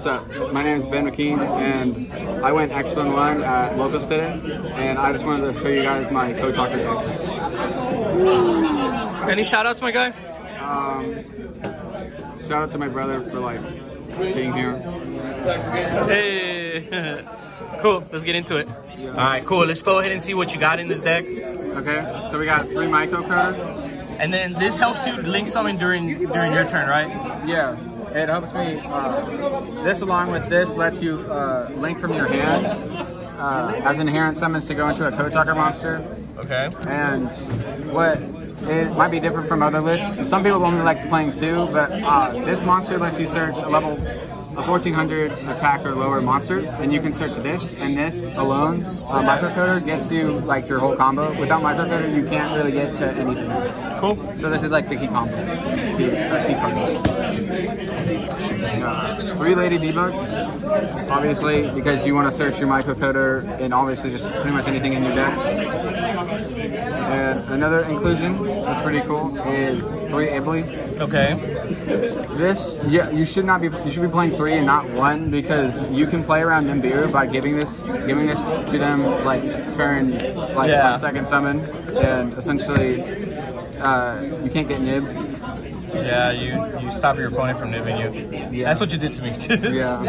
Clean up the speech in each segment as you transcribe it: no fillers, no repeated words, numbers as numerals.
what's up? My name is Ben McKean, and I went X1 at Locals today, and I just wanted to show you guys my Code Talker deck. Any shout outs, my guy? Shout out to my brother for like being here. Hey, cool. Let's get into it. Yeah. All right, cool. Let's go ahead and see what you got in this deck. Okay, so we got 3 micro-code. And then this helps you link summon during your turn, right? Yeah, it helps me. This along with this lets you link from your hand as inherent summons to go into a Code Talker monster. Okay. And what it might be different from other lists. Some people only like playing 2, but this monster lets you search a 1400 attack or lower monster, and you can search this, and this alone, microcoder, gets you like your whole combo. Without microcoder, you can't really get to anything. Cool. So this is like the key combo, key card. 3 Lady Debug, obviously, because you want to search your microcoder and obviously just pretty much anything in your deck. And another inclusion that's pretty cool is 3 Ibly. Okay. This, yeah, you should be playing 3 and not 1, because you can play around Nibiru by giving this to them like turn like a second summon, and essentially you can't get nibbed. Yeah, you stop your opponent from nibbing you. Yeah. That's what you did to me. Yeah.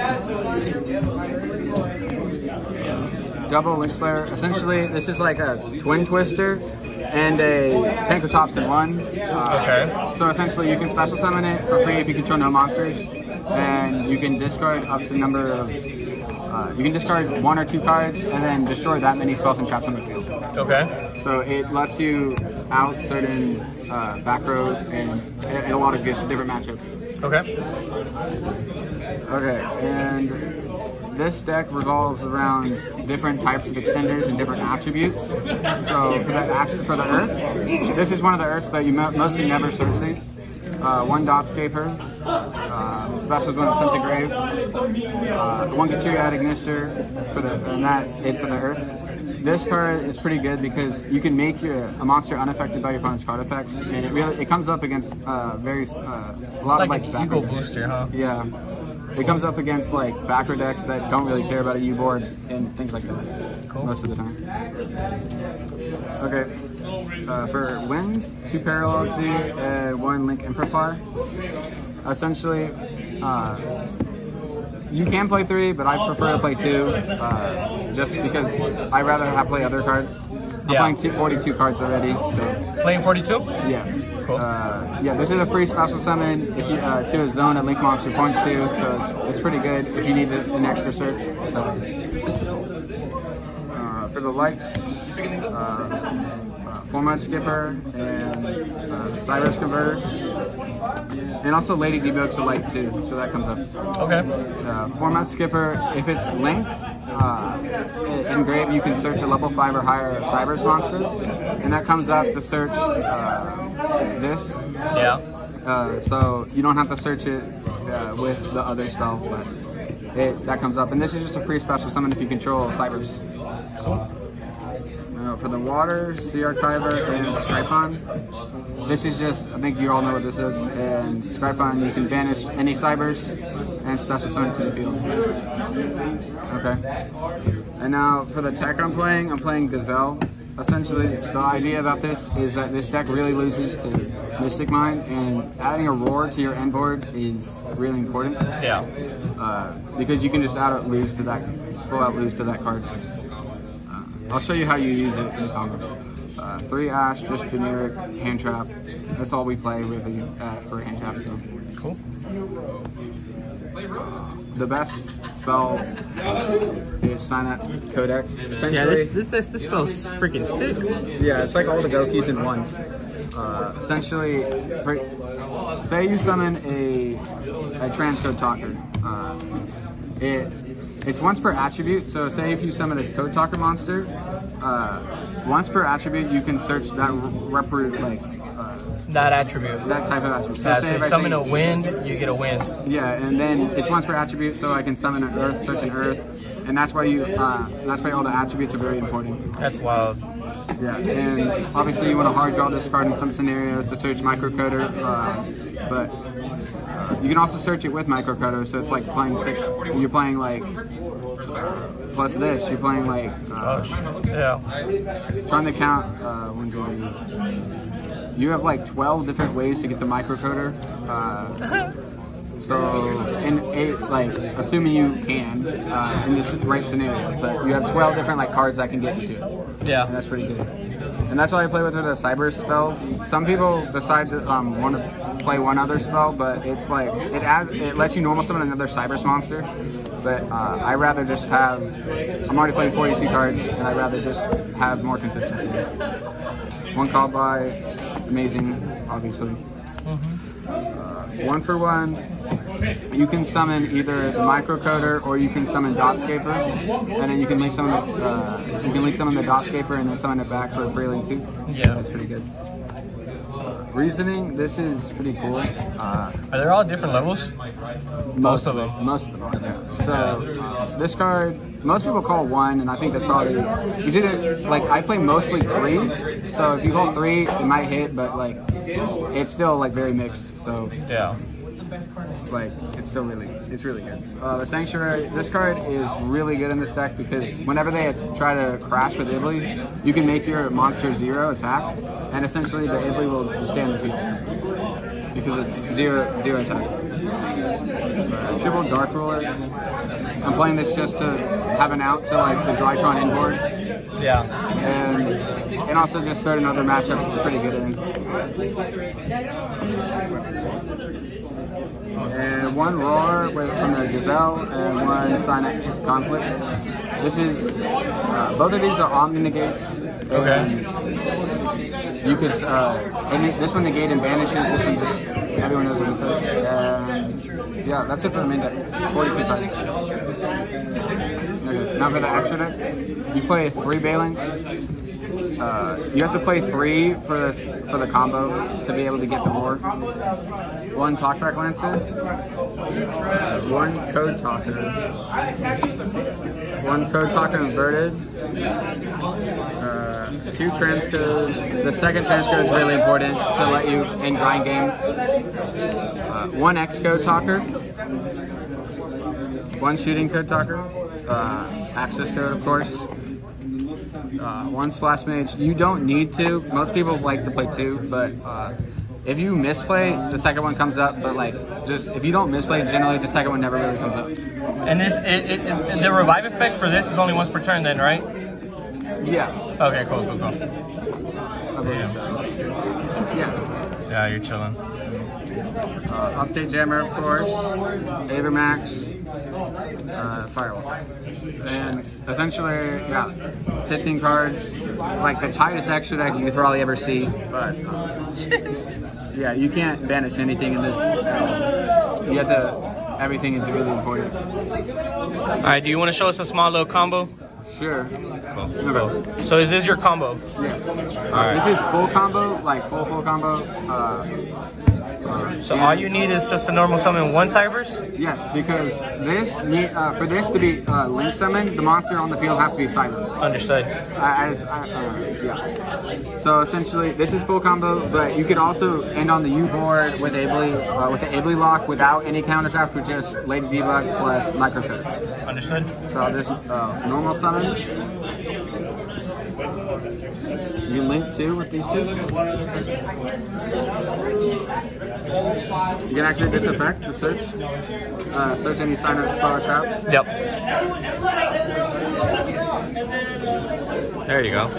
Double Link Slayer. Essentially, this is like a Twin Twister and a Pankratops in 1. Okay. So essentially, you can special summon it for free if you control no monsters, and you can discard up to the number of. You can discard 1 or 2 cards and then destroy that many spells and traps on the field. Okay. So it lets you out certain back row and a lot of different matchups. Okay. Okay, and this deck revolves around different types of extenders and different attributes. So for the Earth, this is one of the Earths, but you mostly never search these. 1 Dotscaper, special is 1 Centigrave, 1 Gatiriad Ignister, and that's it for the Earth. This card is pretty good because you can make a monster unaffected by your opponent's card effects, and it comes up against a lot of like an ego booster, huh? Yeah. It comes up against like backer decks that don't really care about a U-board and things like that. Cool. Most of the time. Okay. For wins, 2 Paralogy and 1 Link Imperfar. Essentially, you can play 3, but I prefer to play 2, just because I'd rather play other cards. I'm playing 42 cards already. So. Playing 42? Yeah. Cool. Yeah, this is a free special summon if you, to a zone that Link Monster points to, so it's pretty good if you need an extra search. So. For the lights, Format Skipper and Cyrus Converter. And also Lady Debug's a light too, so that comes up. Okay. Format Skipper, if it's linked, engraved, you can search a level 5 or higher Cybers monster, and that comes up to search this. Yeah. So you don't have to search it with the other spell, but that comes up. And this is just a free special summon if you control Cybers. Cool. For the water, Sea Archiver and Scripon. This is just, I think you all know what this is, and Scripon, you can banish any Cybers and special summon to the field. Okay. And now for the tech I'm playing Gazelle. Essentially, the idea about this is that this deck really loses to Mystic Mind, and adding a Roar to your end board is really important. Yeah. Because you can just full out lose to that card. I'll show you how you use it in the combo. 3 Ash, just generic hand trap. That's all we play really for hand traps. So. Cool. The best spell is Signet Codec. Essentially, yeah, this spell's freaking sick. Yeah, it's like all the Go keys in 1. Essentially, say you summon a Transcode Talker. It's once per attribute, so say if you summon a Code Talker monster, once per attribute you can search that that attribute. That type of attribute. So, say if you summon a wind, you get a wind. Yeah, and then it's once per attribute, so I can summon an earth, search an earth, and that's why all the attributes are very important. That's wild. Yeah, and obviously you want to hard draw this card in some scenarios to search microcoder, but You can also search it with microcoder, so it's like playing 6. You're playing like plus this. You're playing like yeah. Trying to count 1, 2, 3. You have like 12 different ways to get to microcoder. So, assuming you can, in this right scenario, but you have 12 different like cards that can get you to it. Yeah. And that's pretty good. And that's why I play with the cyber spells. Some people decide to want to play one other spell, but it's like it lets you normal summon another Cybers monster. But I rather just have. I'm already playing 42 cards, and I'd rather just have more consistency. One called by, amazing, obviously. 1 for 1. You can summon either the microcoder or you can summon Dotscaper, and then you can link summon the Dotscaper and then summon it back for a free link too. Yeah, that's pretty good. Reasoning, this is pretty cool. Are they all different levels? Most of them. Most of them are. Yeah. So this card, most people call 1, and I think that's probably. It's either like I play mostly 3s, so if you call 3, it might hit, but like it's still like very mixed. So yeah. Like it's really good. The Sanctuary, this card is really good in this deck because whenever they try to crash with Ibli, you can make your monster 0 attack, and essentially the Ibli will just stay on the field because it's 0 attack. Triple Dark Ruler. I'm playing this just to have an out, so like the Drytron inboard. Yeah. And also just certain other matchups it's pretty good in. And 1 Roar from the Gazelle and 1 Signet Conflict. This is both of these are Omni negates. Okay. You could and this one negate and banishes. This one just everyone knows what it says. Yeah, that's it for the main deck. 42 cards. Okay, now for the extra deck, you play 3 Baelings. You have to play 3 for the combo to be able to get the Roar. 1 Talkback Lancer, 1 Code Talker, 1 Code Talker inverted, 2 Transcode. The second transcode is really important to let you in grind games. 1 X Code Talker, 1 Shooting Code Talker, Access Code of course. 1 Splash Mage. You don't need to. Most people like to play 2, but if you misplay, the second one comes up. But like, just if you don't misplay, generally the second one never really comes up. And this, the revive effect for this is only once per turn, then, right? Yeah. Okay. Cool. I believe so. Yeah. Yeah, you're chilling. Update Jammer, of course. Avermax. Firewall. And essentially, yeah, 15 cards. Like the tightest extra deck you could probably ever see. But yeah, you can't banish anything in this. You have to. Everything is really important. All right. Do you want to show us a small little combo? Sure. Cool. Okay. So is this your combo? Yes. This is full combo, like full combo. So all you need is just a normal summon 1 Cybers? Yes, because for this to be link summoned, the monster on the field has to be Cybers. Understood. Yeah. So essentially, this is full combo, but you could also end on the U board with Ibli, with the Ibli lock without any counterdraft, with just Lady Debug plus Microcode. Understood. So I'll just normal summon. You can link 2 with these 2. You can activate this effect to search. Search any sign of spell or trap. Yep. There you go.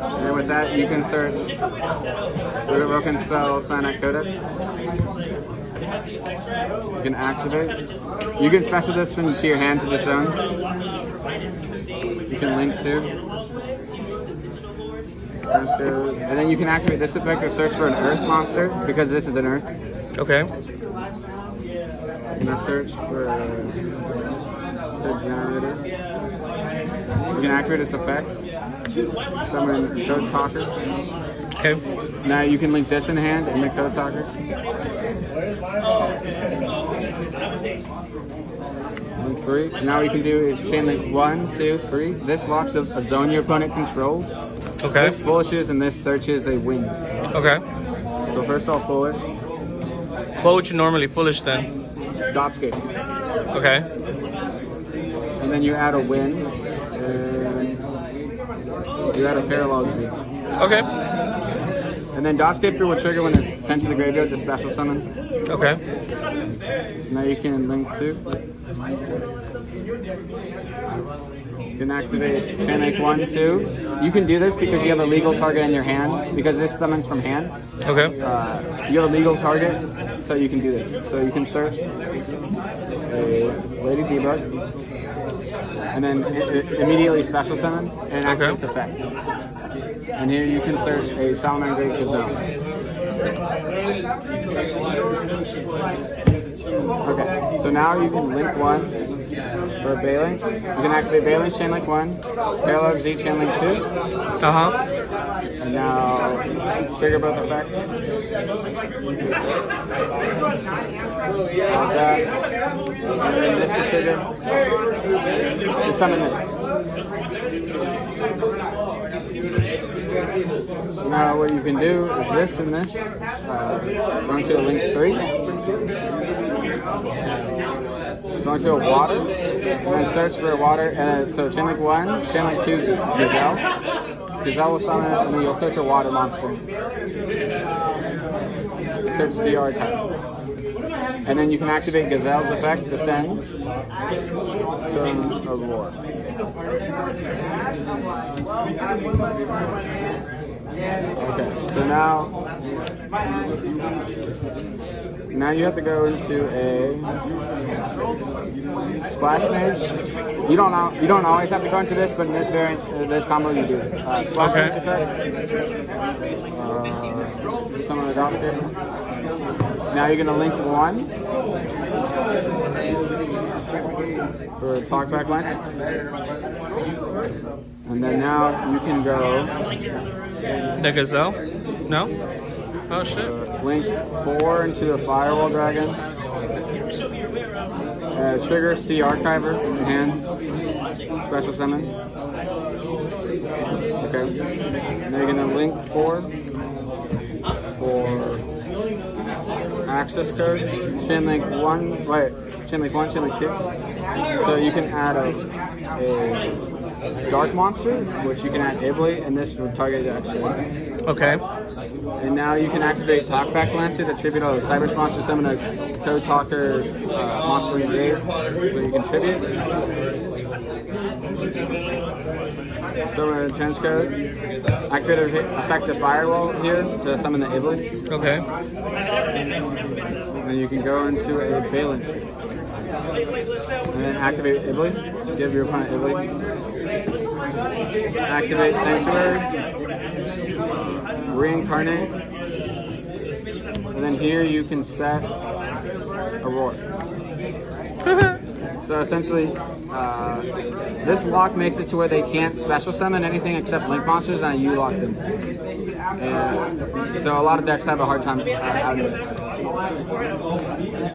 And with that, you can search Broken Spell, Signet Codex. You can activate. You can special this into your hand to the zone. You can link 2. And then you can activate this effect to search for an Earth monster, because this is an Earth. Okay. You can search for the generator. You can activate this effect. Summon Code Talker. Okay. Now you can link this in hand and the Code Talker. Link 3. Now what you can do is chain link 1, 2, 3. This locks a zone your opponent controls. Okay. This foolishes and this searches a wing. Okay. So first off, foolish. What would you normally foolish then? Godscape. Okay. And then you add a win, and you add a parallel Z. Okay. And then Dotscaper will trigger when it's sent to the graveyard to special summon. Okay. Now you can link to. You can activate Chain Link 1, 2. You can do this because you have a legal target in your hand, because this summons from hand. Okay. You have a legal target, so you can do this. So you can search a Lady Debug, and then immediately special summon and activate its effect. And here you can search a Salamangreat Gazelle. Okay, so now you can link 1 for Baylink. You can activate Baylink Chain Link 1, Parallel Z Chain Link 2. And now trigger both effects. Like that. And then this will trigger. Just summon this. So now what you can do is this and this. Go into a link 3. Go into a water. And then search for a water. And so Chain Link 1, Chain Link 2, Gazelle. Gazelle will summon it, and then you'll search a water monster. Search CR type. And then you can activate Gazelle's effect to send Sermon of War. Okay, so now you have to go into a Splash Mage. You don't always have to go into this, but in this variant, this combo you do. Splash Mage effect. Summon the Dotscaper. Now you're gonna link 1 for Talkback Lancer. And then now you can go the Gazelle? No? Oh shit. Link 4 into the Firewall Dragon. Trigger C Archiver in hand. Special summon. Okay. Now you're gonna link 4 for access code. Chain Link 1. Wait. Chain Link 1, Chain Link 2. So you can add a Dark Monster, which you can add ably, and this will target actually. Okay. And now you can activate Talkback Lancer to tribute all the Cyber monsters. Summon a Code Talker monster in your grave, where you can tribute. Summon a Trench Code. Activate effective Firewall here to summon the Iblis. Okay. And then you can go into a Balance. And then activate Iblis. Give your opponent Iblis. Activate Sanctuary. Reincarnate. And then here you can set a Roar. So essentially, this lock makes it to where they can't special summon anything except Link monsters, and you lock them. And so a lot of decks have a hard time out of it.